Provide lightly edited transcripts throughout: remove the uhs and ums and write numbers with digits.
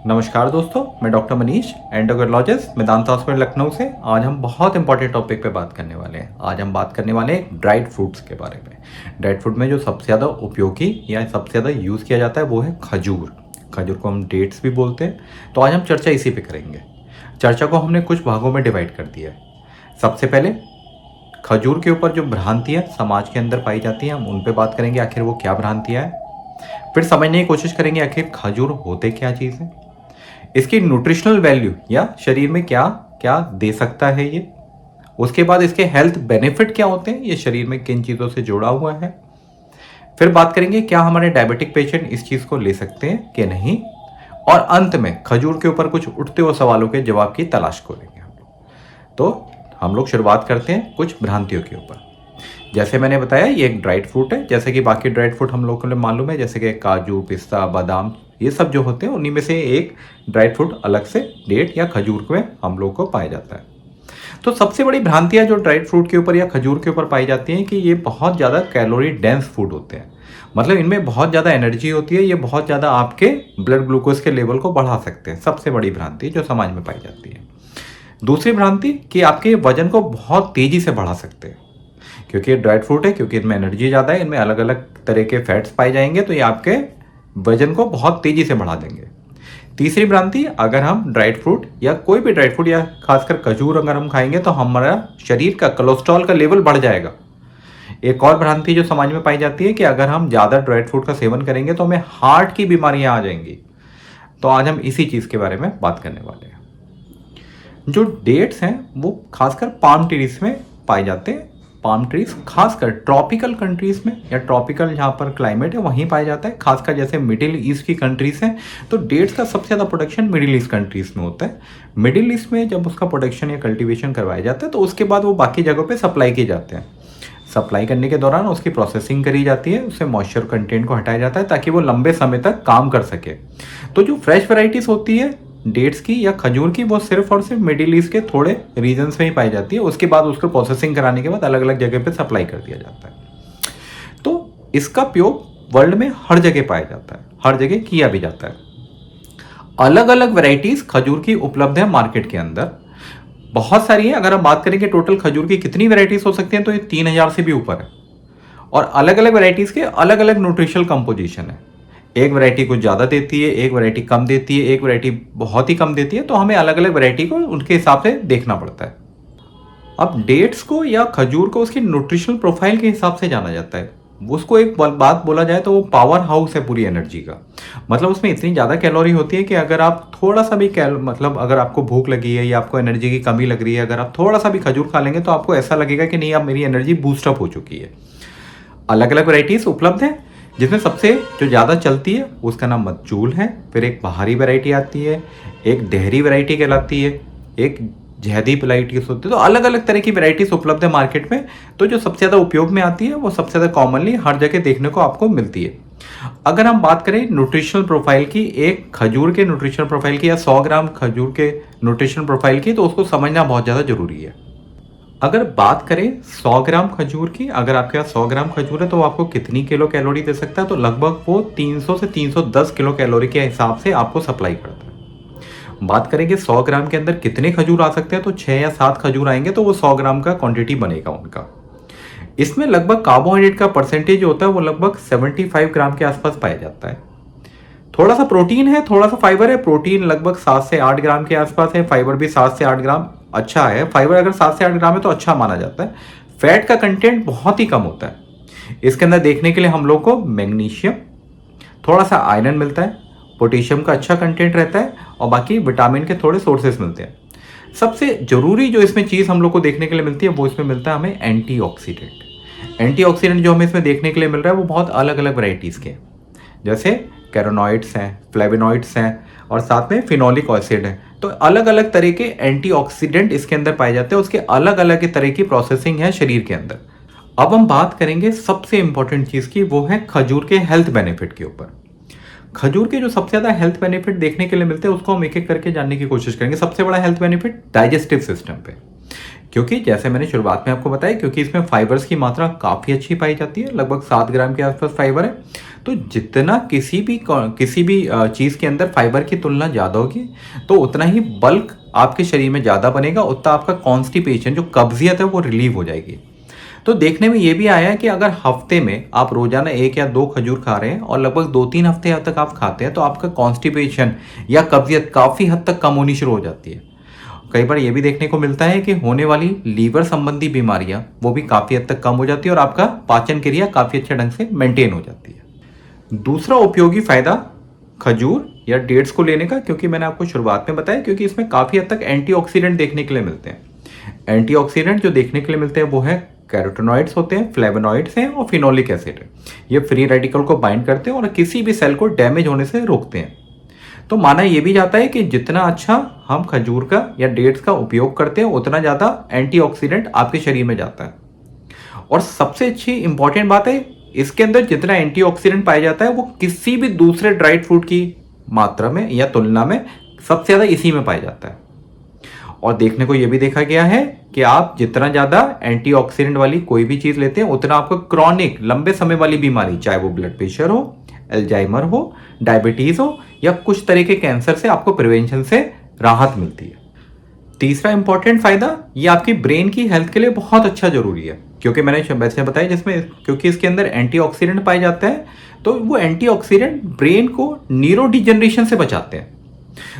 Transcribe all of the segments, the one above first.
नमस्कार दोस्तों, मैं doctor Manish endocrinologist Medanta hospital Lucknow से। आज हम बहुत इंपॉर्टेंट टॉपिक पे बात करने वाले हैं। आज हम बात करने वाले हैं ड्राइड फ्रूट्स के बारे में। ड्राइड फ्रूट में जो सबसे ज़्यादा उपयोगी या सबसे ज़्यादा यूज़ किया जाता है वो है खजूर। खजूर को हम डेट्स भी बोलते हैं। तो आज हम चर्चा इसी पे करेंगे। चर्चा को हमने कुछ भागों में डिवाइड कर दिया है। सबसे पहले खजूर के ऊपर जो भ्रांतियाँ समाज के अंदर पाई जाती हैं हम उन पर बात करेंगे, आखिर वो क्या भ्रांतियाँ हैं। फिर समझने की कोशिश करेंगे आखिर खजूर होते क्या चीज़ है, इसकी न्यूट्रिशनल वैल्यू या शरीर में क्या क्या दे सकता है ये। उसके बाद इसके हेल्थ बेनिफिट क्या होते हैं, ये शरीर में किन चीज़ों से जुड़ा हुआ है। फिर बात करेंगे क्या हमारे डायबिटिक पेशेंट इस चीज़ को ले सकते हैं कि नहीं। और अंत में खजूर के ऊपर कुछ उठते हुए सवालों के जवाब की तलाश करेंगे हम लोग। तो हम लोग शुरुआत करते हैं कुछ भ्रांतियों के ऊपर। जैसे मैंने बताया ये एक ड्राइड फ्रूट है, जैसे कि बाकी ड्राइड फ्रूट हम लोग को मालूम है, जैसे कि काजू, पिस्ता, बादाम, ये सब जो होते हैं उन्हीं में से एक ड्राइड फ्रूट अलग से डेट या खजूर में हम लोग को पाया जाता है। तो सबसे बड़ी भ्रांतियां जो ड्राइड फ्रूट के ऊपर या खजूर के ऊपर पाई जाती हैं कि ये बहुत ज़्यादा कैलोरी डेंस फूड होते हैं। मतलब इनमें बहुत ज़्यादा एनर्जी होती है, ये बहुत ज़्यादा आपके ब्लड ग्लूकोज के लेवल को बढ़ा सकते हैं। सबसे बड़ी भ्रांति जो समाज में पाई जाती है। दूसरी भ्रांति कि आपके वजन को बहुत तेज़ी से बढ़ा सकते हैं, क्योंकि ये ड्राइड फ्रूट है, क्योंकि इनमें एनर्जी ज़्यादा है, इनमें अलग अलग तरह के फैट्स पाए जाएंगे, तो ये आपके वजन को बहुत तेज़ी से बढ़ा देंगे। तीसरी भ्रांति, अगर हम ड्राइड फ्रूट या कोई भी ड्राइड फ्रूट या खासकर खजूर अगर हम खाएंगे तो हमारा शरीर का कोलेस्ट्रॉल का लेवल बढ़ जाएगा। एक और भ्रांति जो समाज में पाई जाती है कि अगर हम ज़्यादा ड्राइड फ्रूट का सेवन करेंगे तो हमें हार्ट की बीमारियां आ जाएंगी। तो आज हम इसी चीज़ के बारे में बात करने वाले हैं। जो डेट्स हैं वो खासकर पाम ट्रीज में पाए जाते हैं। पाम ट्रीज खासकर ट्रॉपिकल कंट्रीज में या ट्रॉपिकल जहाँ पर क्लाइमेट है वहीं पाया जाता है। खासकर जैसे मिडिल ईस्ट की कंट्रीज हैं तो डेट्स का सबसे ज़्यादा प्रोडक्शन मिडिल ईस्ट कंट्रीज में होता है। मिडिल ईस्ट में जब उसका प्रोडक्शन या कल्टीवेशन करवाया जाता है तो उसके बाद वो बाकी जगहों पे सप्लाई किए जाते हैं। सप्लाई करने के दौरान उसकी प्रोसेसिंग करी जाती है, उससे मॉइस्चर कंटेंट को हटाया जाता है ताकि वो लंबे समय तक काम कर सके। तो जो फ्रेश वेराइटीज़ होती है डेट्स की या खजूर की वो सिर्फ और सिर्फ मिडिल ईस्ट के थोड़े रीजन्स में ही पाई जाती है। उसके बाद उसको प्रोसेसिंग कराने के बाद अलग अलग जगह पे सप्लाई कर दिया जाता है। तो इसका उपयोग वर्ल्ड में हर जगह पाया जाता है, हर जगह किया भी जाता है। अलग अलग वेराइटीज खजूर की उपलब्ध है मार्केट के अंदर, बहुत सारी है। अगर हम बात करें कि टोटल खजूर की कितनी वेराइटीज हो सकती हैं तो ये 3000 से भी ऊपर है। और अलग अलग वेराइटीज के अलग अलग न्यूट्रिशनल कंपोजिशन है। एक वैरायटी कुछ ज़्यादा देती है, एक वैरायटी कम देती है, एक वैरायटी बहुत ही कम देती है। तो हमें अलग अलग वैरायटी को उनके हिसाब से देखना पड़ता है। अब डेट्स को या खजूर को उसकी न्यूट्रिशनल प्रोफाइल के हिसाब से जाना जाता है। उसको एक बात बोला जाए तो वो पावर हाउस है पूरी एनर्जी का। मतलब उसमें इतनी ज़्यादा कैलोरी होती है कि अगर आप थोड़ा सा भी मतलब अगर आपको भूख लगी है या आपको एनर्जी की कमी लग रही है, अगर आप थोड़ा सा भी खजूर खा लेंगे तो आपको ऐसा लगेगा कि नहीं, अब मेरी एनर्जी बूस्टअप हो चुकी है। अलग अलग वैराइटीज़ उपलब्ध हैं, जिसमें सबसे जो ज़्यादा चलती है उसका नाम मचूल है। फिर एक बाहरी वैरायटी आती है, एक डेहरी वैरायटी कहलाती है, एक जहदी वैराइटीज होती है। तो अलग अलग तरह की वैराइटीज उपलब्ध है मार्केट में। तो जो सबसे ज़्यादा उपयोग में आती है वो सबसे ज़्यादा कॉमनली हर जगह देखने को आपको मिलती है। अगर हम बात करें न्यूट्रिशनल प्रोफाइल की, एक खजूर के न्यूट्रिशनल प्रोफाइल की या 100 ग्राम खजूर के न्यूट्रिशनल प्रोफाइल की, तो उसको समझना बहुत ज़्यादा जरूरी है। अगर बात करें 100 ग्राम खजूर की, अगर आपके पास 100 ग्राम खजूर है तो वो आपको कितनी किलो कैलोरी दे सकता है, तो लगभग वो 300 से 310 किलो कैलोरी के हिसाब से आपको सप्लाई करता है। बात करें कि 100 ग्राम के अंदर कितने खजूर आ सकते हैं, तो 6 या 7 खजूर आएंगे तो वो 100 ग्राम का क्वांटिटी बनेगा उनका। इसमें लगभग कार्बोहाइड्रेट का परसेंटेज होता है वो लगभग 75 ग्राम के आसपास पाया जाता है। थोड़ा सा प्रोटीन है, थोड़ा सा फाइबर है। प्रोटीन लगभग 7 से 8 ग्राम के आसपास है, फाइबर भी 7 से 8 ग्राम अच्छा है। फाइबर अगर 7 से 8 ग्राम है तो अच्छा माना जाता है। फैट का कंटेंट बहुत ही कम होता है। इसके अंदर देखने के लिए हम लोग को मैग्नीशियम, थोड़ा सा आयरन मिलता है, पोटेशियम का अच्छा कंटेंट रहता है और बाकी विटामिन के थोड़े सोर्सेस मिलते हैं। सबसे जरूरी जो इसमें चीज़ हम लोग को देखने के लिए मिलती है वो इसमें मिलता है हमें एंटीऑक्सीडेंट। एंटीऑक्सीडेंट जो हमें इसमें देखने के लिए मिल रहा है वो बहुत अलग अलग वैराइटीज़ के, जैसे कैरोनॉइड्स हैं, फ्लेवोनॉइड्स हैं और साथ में फिनोलिक एसिड है। तो अलग अलग तरह के एंटीऑक्सीडेंट इसके अंदर पाए जाते हैं। उसके अलग अलग तरह की प्रोसेसिंग है शरीर के अंदर। अब हम बात करेंगे सबसे इंपॉर्टेंट चीज़ की, वो है खजूर के हेल्थ बेनिफिट के ऊपर। खजूर के जो सबसे ज़्यादा हेल्थ बेनिफिट देखने के लिए मिलते हैं उसको हम एक एक करके जानने की कोशिश करेंगे। सबसे बड़ा हेल्थ बेनिफिट डाइजेस्टिव सिस्टम पे, क्योंकि जैसे मैंने शुरुआत में आपको बताया, क्योंकि इसमें फाइबर्स की मात्रा काफ़ी अच्छी पाई जाती है, लगभग 7 ग्राम के आसपास फाइबर है। तो जितना किसी भी चीज़ के अंदर फाइबर की तुलना ज़्यादा होगी तो उतना ही बल्क आपके शरीर में ज़्यादा बनेगा, उतना आपका कॉन्स्टिपेशन जो कब्जियत है वो रिलीव हो जाएगी। तो देखने में ये भी आया है कि अगर हफ्ते में आप रोजाना 1 या 2 खजूर खा रहे हैं और लगभग 2-3 हफ्ते तक आप खाते हैं तो आपका कॉन्स्टिपेशन या कब्जियत काफ़ी हद तक कम होनी शुरू हो जाती है। कई बार ये भी देखने को मिलता है कि होने वाली लीवर संबंधी बीमारियां वो भी काफ़ी हद तक कम हो जाती है और आपका पाचन क्रिया काफ़ी अच्छे ढंग से मेंटेन हो जाती है। दूसरा उपयोगी फायदा खजूर या डेट्स को लेने का, क्योंकि मैंने आपको शुरुआत में बताया, क्योंकि इसमें काफ़ी हद तक एंटीऑक्सीडेंट देखने के लिए मिलते हैं। एंटीऑक्सीडेंट जो देखने के लिए मिलते हैं वो है कैरोटेनॉइड्स होते हैं, फ्लेवोनॉइड्स हैं और फिनोलिक एसिड है। ये फ्री रेडिकल को बाइंड करते हैं और किसी भी सेल को डैमेज होने से रोकते हैं। तो माना यह भी जाता है कि जितना अच्छा हम खजूर का या डेट्स का उपयोग करते हैं उतना ज़्यादा एंटीऑक्सीडेंट आपके शरीर में जाता है। और सबसे अच्छी इंपॉर्टेंट बात है, इसके अंदर जितना एंटीऑक्सीडेंट पाया जाता है वो किसी भी दूसरे ड्राइड फ्रूट की मात्रा में या तुलना में सबसे ज़्यादा इसी में पाया जाता है। और देखने को यह भी देखा गया है कि आप जितना ज़्यादा एंटीऑक्सीडेंट वाली कोई भी चीज़ लेते हैं उतना आपको क्रॉनिक लंबे समय वाली बीमारी, चाहे वो ब्लड प्रेशर हो, अल्जाइमर हो, डायबिटीज़ हो या कुछ तरह के कैंसर से आपको प्रिवेंशन से राहत मिलती है। तीसरा इंपॉर्टेंट फायदा, ये आपकी ब्रेन की हेल्थ के लिए बहुत अच्छा जरूरी है, क्योंकि मैंने वैसे बताया जिसमें क्योंकि इसके अंदर एंटीऑक्सीडेंट पाए जाते हैं तो वो एंटीऑक्सीडेंट ब्रेन को न्यूरो डिजनरेशन से बचाते हैं।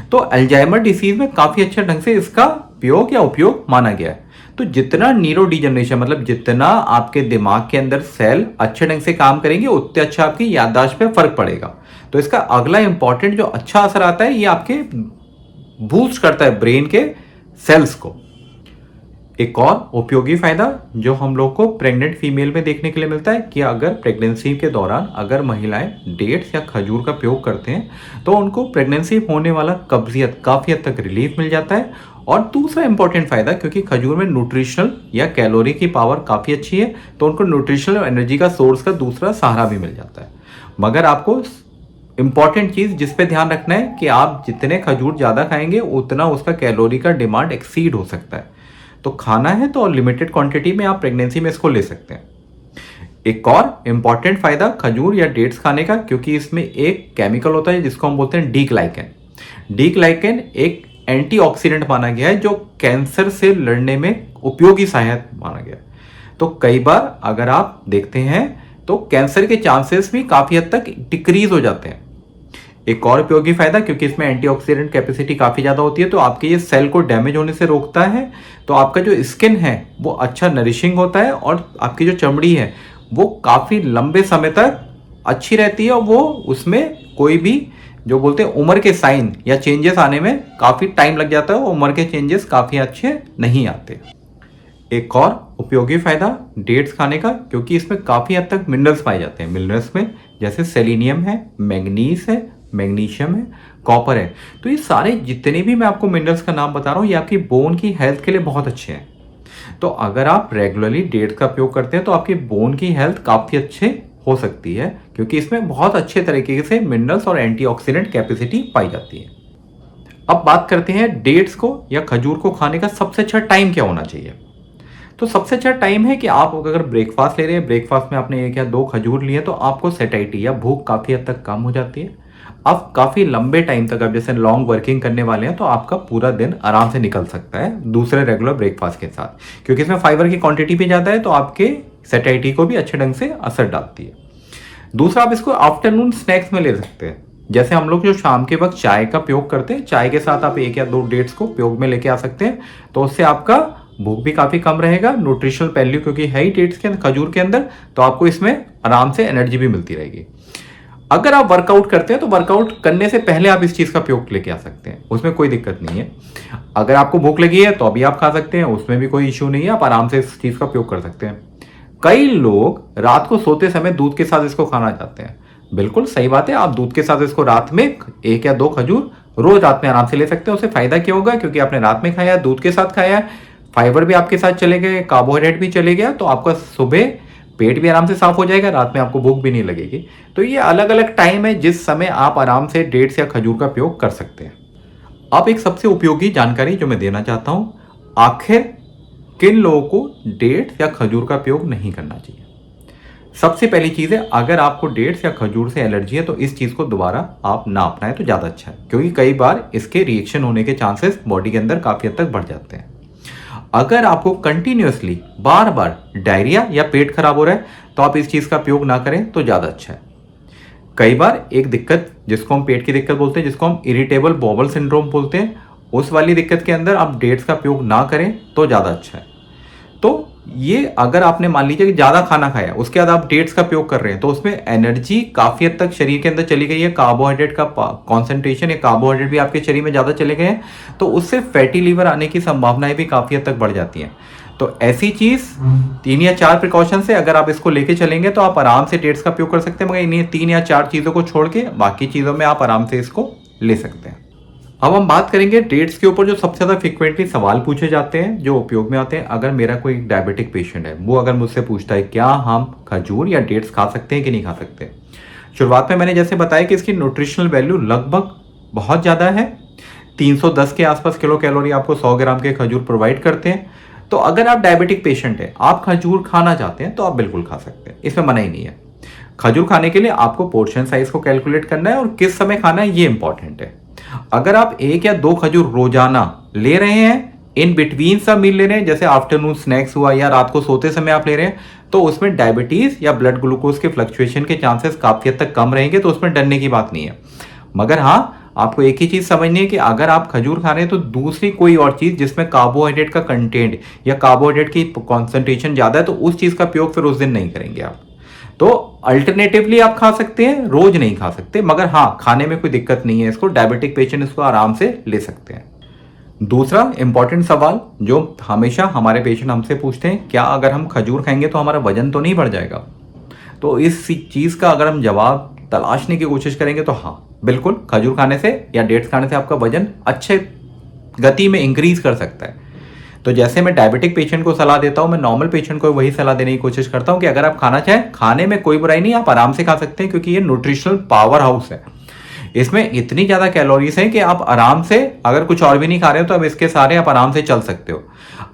तो अल्जाइमर डिसीज में काफी अच्छे ढंग से इसका उपयोग माना गया है। तो जितना न्यूरो डिजनरेशन मतलब जितना आपके दिमाग के अंदर सेल अच्छे ढंग से काम करेंगे उतने अच्छा आपकी याददाश्त पे फर्क पड़ेगा। तो इसका अगला इंपॉर्टेंट जो अच्छा असर आता है ये आपके बूस्ट करता है ब्रेन के सेल्स को। एक और उपयोगी फायदा जो हम लोग को प्रेग्नेंट फीमेल में देखने के लिए मिलता है कि अगर प्रेगनेंसी के दौरान अगर महिलाएं डेट्स या खजूर का उपयोग करते हैं तो उनको प्रेगनेंसी होने वाला कब्जियत काफ़ी हद तक रिलीफ मिल जाता है। और दूसरा इंपॉर्टेंट फायदा, क्योंकि खजूर में न्यूट्रिशनल या कैलोरी की पावर काफ़ी अच्छी है तो उनको न्यूट्रिशनल एनर्जी का सोर्स का दूसरा सहारा भी मिल जाता है। मगर आपको इंपॉर्टेंट चीज़ जिस पे ध्यान रखना है कि आप जितने खजूर ज़्यादा खाएंगे उतना उसका कैलोरी का डिमांड एक्सीड हो सकता है। तो खाना है तो लिमिटेड क्वांटिटी में आप प्रेगनेंसी में इसको ले सकते हैं। एक और इंपॉर्टेंट फायदा खजूर या डेट्स खाने का, क्योंकि इसमें एक केमिकल होता है जिसको हम बोलते हैं डी ग्लाइकन। डी ग्लाइकन एक एंटीऑक्सीडेंट माना गया है जो कैंसर से लड़ने में उपयोगी सहायक माना गया है। तो कई बार अगर आप देखते हैं तो कैंसर के चांसेस भी काफी हद तक डिक्रीज हो जाते हैं। एक और उपयोगी फायदा, क्योंकि इसमें एंटीऑक्सीडेंट कैपेसिटी काफी ज्यादा होती है तो आपके ये सेल को डैमेज होने से रोकता है। तो आपका जो स्किन है वो अच्छा नरिशिंग होता है और आपकी जो चमड़ी है वो काफी लंबे समय तक अच्छी रहती है और वो उसमें कोई भी जो बोलते हैं उम्र के साइन या चेंजेस आने में काफी टाइम लग जाता है, वो उम्र के चेंजेस काफी अच्छे नहीं आते। एक और उपयोगी फायदा डेट्स खाने का, क्योंकि इसमें काफी हद तक मिनरल्स पाए जाते हैं। मिनरल्स में जैसे सेलेनियम है, मैग्नीज है, मैग्नीशियम है, कॉपर है। तो ये सारे जितने भी मैं आपको मिनरल्स का नाम बता रहा हूँ ये आपकी बोन की हेल्थ के लिए बहुत अच्छे हैं। तो अगर आप रेगुलरली डेट्स का उपयोग करते हैं तो आपकी बोन की हेल्थ काफी अच्छे हो सकती है, क्योंकि इसमें बहुत अच्छे तरीके से मिनरल्स और एंटीऑक्सीडेंट कैपेसिटी पाई जाती है। अब बात करते हैं डेट्स को या खजूर को खाने का सबसे अच्छा टाइम क्या होना चाहिए। तो सबसे अच्छा टाइम है कि आप अगर ब्रेकफास्ट ले रहे हैं, ब्रेकफास्ट में आपने 1 या 2 खजूर लिए तो आपको सेटाइटी या भूख काफ़ी हद तक कम हो जाती है। आप काफ़ी लंबे टाइम तक, अब जैसे लॉन्ग वर्किंग करने वाले हैं तो आपका पूरा दिन आराम से निकल सकता है दूसरे रेगुलर ब्रेकफास्ट के साथ, क्योंकि इसमें फाइबर की क्वांटिटी भी ज़्यादा है तो आपके सेटाइटी को भी अच्छे ढंग से असर डालती है। दूसरा, आप इसको आफ्टरनून स्नैक्स में ले सकते हैं। जैसे हम लोग जो शाम के वक्त चाय का उपयोग करते हैं, चाय के साथ आप 1 या 2 डेट्स को उपयोग में लेके आ सकते हैं तो उससे आपका भूख भी काफी कम रहेगा। न्यूट्रिशनल वैल्यू क्योंकि है ही डेट्स के खजूर के अंदर तो आपको इसमें आराम से एनर्जी भी मिलती रहेगी। अगर आप वर्कआउट करते हैं तो वर्कआउट करने से पहले आप इस चीज का उपयोग लेके आ सकते हैं, उसमें कोई दिक्कत नहीं है। अगर आपको भूख लगी है तो अभी आप खा सकते हैं, उसमें भी कोई इश्यू नहीं है, आप आराम से इस चीज का उपयोग कर सकते हैं। कई लोग रात को सोते समय दूध के साथ इसको खाना चाहते हैं। बिल्कुल सही बात है, आप दूध के साथ इसको रात में 1 या 2 खजूर रोज रात में आराम से ले सकते हैं। उससे फायदा क्या होगा, क्योंकि आपने रात में खाया, दूध के साथ खाया, फाइबर भी आपके साथ चले गए, कार्बोहाइड्रेट भी चले गया, तो आपका सुबह पेट भी आराम से साफ हो जाएगा, रात में आपको भूख भी नहीं लगेगी। तो ये अलग अलग टाइम है जिस समय आप आराम से डेट्स या खजूर का उपयोग कर सकते हैं। अब एक सबसे उपयोगी जानकारी जो मैं देना चाहता हूं, आखिर किन लोगों को डेट्स या खजूर का उपयोग नहीं करना चाहिए। सबसे पहली चीज़ है, अगर आपको डेट्स या खजूर से एलर्जी है तो इस चीज़ को दोबारा आप ना अपनाएं तो ज़्यादा अच्छा है, क्योंकि कई बार इसके रिएक्शन होने के चांसेस बॉडी के अंदर काफ़ी हद तक बढ़ जाते हैं। अगर आपको कंटिन्यूअसली बार बार डायरिया या पेट खराब हो रहा है तो आप इस चीज़ का उपयोग ना करें तो ज़्यादा अच्छा है। कई बार एक दिक्कत जिसको हम पेट की दिक्कत बोलते हैं, जिसको हम इरिटेबल बॉवल सिंड्रोम बोलते हैं, उस वाली दिक्कत के अंदर आप डेट्स का उपयोग ना करें तो ज़्यादा अच्छा है। तो ये अगर आपने मान लीजिए कि ज़्यादा खाना खाया, उसके बाद आप डेट्स का उपयोग कर रहे हैं, तो उसमें एनर्जी काफ़ी हद तक शरीर के अंदर चली गई है, कार्बोहाइड्रेट का कॉन्सेंट्रेशन या कार्बोहाइड्रेट भी आपके शरीर में ज़्यादा चले गए हैं, तो उससे फैटी लीवर आने की संभावनाएं भी काफ़ी हद तक बढ़ जाती हैं। तो ऐसी चीज़ 3 या 4 प्रिकॉशन से अगर आप इसको लेके चलेंगे तो आप आराम से डेट्स का उपयोग कर सकते हैं, मगर इन्हीं 3 या 4 चीज़ों को छोड़ के बाकी चीज़ों में आप आराम से इसको ले सकते हैं। अब हम बात करेंगे डेट्स के ऊपर जो सबसे ज़्यादा फ्रिक्वेंटली सवाल पूछे जाते हैं, जो उपयोग में आते हैं। अगर मेरा कोई डायबिटिक पेशेंट है, वो अगर मुझसे पूछता है क्या हम खजूर या डेट्स खा सकते हैं कि नहीं खा सकते, शुरुआत में मैंने जैसे बताया कि इसकी न्यूट्रिशनल वैल्यू लगभग बहुत ज़्यादा है। 310 के आसपास किलो कैलोरी आपको 100 ग्राम के खजूर प्रोवाइड करते हैं। तो अगर आप डायबिटिक पेशेंट हैं, आप खजूर खाना चाहते हैं तो आप बिल्कुल खा सकते हैं, इसमें मना ही नहीं है। खजूर खाने के लिए आपको पोर्शन साइज को कैलकुलेट करना है और किस समय खाना है ये इंपॉर्टेंट है। अगर आप 1 या 2 खजूर रोजाना ले रहे हैं, इन बिटवीन सब मील ले रहे हैं, जैसे आफ्टरनून स्नैक्स हुआ या रात को सोते समय आप ले रहे हैं, तो उसमें डायबिटीज या ब्लड ग्लूकोज के फ्लक्चुएशन के चांसेस काफी हद तक कम रहेंगे, तो उसमें डरने की बात नहीं है। मगर हाँ, आपको एक ही चीज समझनी है कि अगर आप खजूर खा रहे हैं तो दूसरी कोई और चीज जिसमें कार्बोहाइड्रेट का कंटेंट या कार्बोहाइड्रेट की कॉन्सेंट्रेशन ज्यादा है, तो उस चीज का उपयोग फिर उस दिन नहीं करेंगे आप। तो अल्टरनेटिवली आप खा सकते हैं, रोज नहीं खा सकते, मगर हाँ, खाने में कोई दिक्कत नहीं है, इसको डायबिटिक पेशेंट इसको आराम से ले सकते हैं। दूसरा इंपॉर्टेंट सवाल जो हमेशा हमारे पेशेंट हमसे पूछते हैं, क्या अगर हम खजूर खाएंगे तो हमारा वजन तो नहीं बढ़ जाएगा? तो इस चीज का अगर हम जवाब तलाशने की कोशिश करेंगे तो हाँ, बिल्कुल, खजूर खाने से या डेट्स खाने से आपका वजन अच्छे गति में इंक्रीज कर सकता है। तो जैसे मैं डायबिटिक पेशेंट को सलाह देता हूं, मैं नॉर्मल पेशेंट को वही सलाह देने की कोशिश करता हूं कि अगर आप खाना चाहें, खाने में कोई बुराई नहीं, आप आराम से खा सकते हैं, क्योंकि ये न्यूट्रिशनल पावर हाउस है। इसमें इतनी ज्यादा कैलोरीज हैं कि आप आराम से, अगर कुछ और भी नहीं खा रहे हो तो अब इसके सारे आप आराम से चल सकते हो।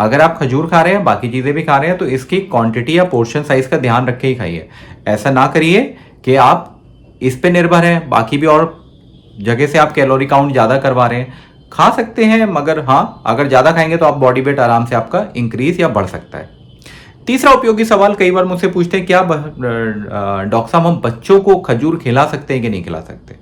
अगर आप खजूर खा रहे हैं, बाकी चीजें भी खा रहे हैं, तो इसकी क्वांटिटी या पोर्शन साइज का ध्यान रख के ही खाइए। ऐसा ना करिए कि आप इस पे निर्भर हैं, बाकी भी और जगह से आप कैलोरी काउंट ज्यादा करवा रहे हैं। खा सकते हैं, मगर हाँ, अगर ज्यादा खाएंगे तो आप बॉडी वेट आराम से आपका इंक्रीज या बढ़ सकता है। तीसरा उपयोगी सवाल कई बार मुझसे पूछते हैं, क्या डॉक्टर साहब हम बच्चों को खजूर खिला सकते हैं कि नहीं खिला सकते?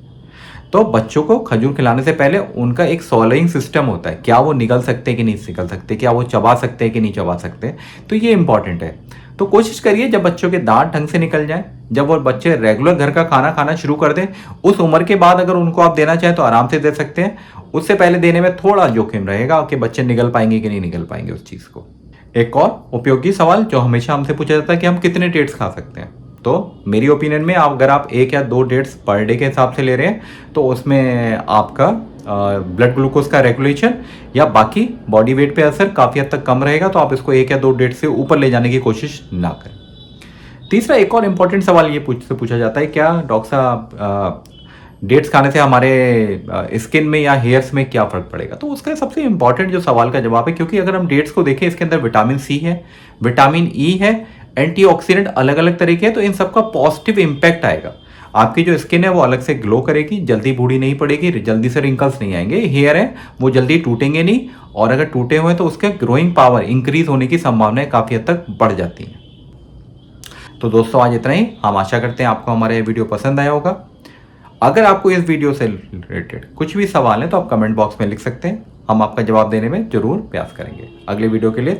तो बच्चों को खजूर खिलाने से पहले उनका एक स्वॉलोइंग सिस्टम होता है, क्या वो निगल सकते हैं कि नहीं निगल सकते, क्या वो चबा सकते हैं कि नहीं चबा सकते, तो ये इंपॉर्टेंट है। तो कोशिश करिए जब बच्चों के दांत ढंग से निकल जाए, जब वो बच्चे रेगुलर घर का खाना खाना शुरू कर दें, उस उम्र के बाद अगर उनको आप देना चाहें तो आराम से दे सकते हैं। उससे पहले देने में थोड़ा जोखिम रहेगा कि बच्चे निगल पाएंगे कि नहीं निगल पाएंगे उस चीज को। एक और उपयोगी सवाल जो हमेशा हमसे पूछा जाता है कि हम कितने डेट्स खा सकते हैं, तो मेरी ओपिनियन में अगर आप 1 या 2 डेट्स पर डे के हिसाब से ले रहे हैं तो उसमें आपका ब्लड ग्लूकोज का रेगुलेशन या बाकी बॉडी वेट पे असर काफ़ी हद तक कम रहेगा, तो आप इसको 1 या 2 डेट से ऊपर ले जाने की कोशिश ना करें। तीसरा एक और इम्पॉर्टेंट सवाल ये पूछा जाता है, क्या डॉक्टर साहब डेट्स खाने से हमारे स्किन में या हेयर्स में क्या फ़र्क पड़ेगा? तो उसका सबसे इंपॉर्टेंट जो सवाल का जवाब है, क्योंकि अगर हम डेट्स को देखें, इसके अंदर विटामिन सी है, विटामिन ई है, एंटीऑक्सीडेंट अलग अलग तरीके हैं, तो इन सबका पॉजिटिव इंपैक्ट आएगा। आपकी जो स्किन है वो अलग से ग्लो करेगी, जल्दी बूढ़ी नहीं पड़ेगी, जल्दी से रिंकल्स नहीं आएंगे, हेयर है वो जल्दी टूटेंगे नहीं, और अगर टूटे हुए तो उसके ग्रोइंग पावर इंक्रीज होने की संभावनाएं काफ़ी हद तक बढ़ जाती हैं। तो दोस्तों आज इतना ही। हम आशा करते हैं आपको हमारा ये वीडियो पसंद आया होगा। अगर आपको इस वीडियो से रिलेटेड कुछ भी सवाल है तो आप कमेंट बॉक्स में लिख सकते हैं, हम आपका जवाब देने में जरूर प्रयास करेंगे। अगले वीडियो के लिए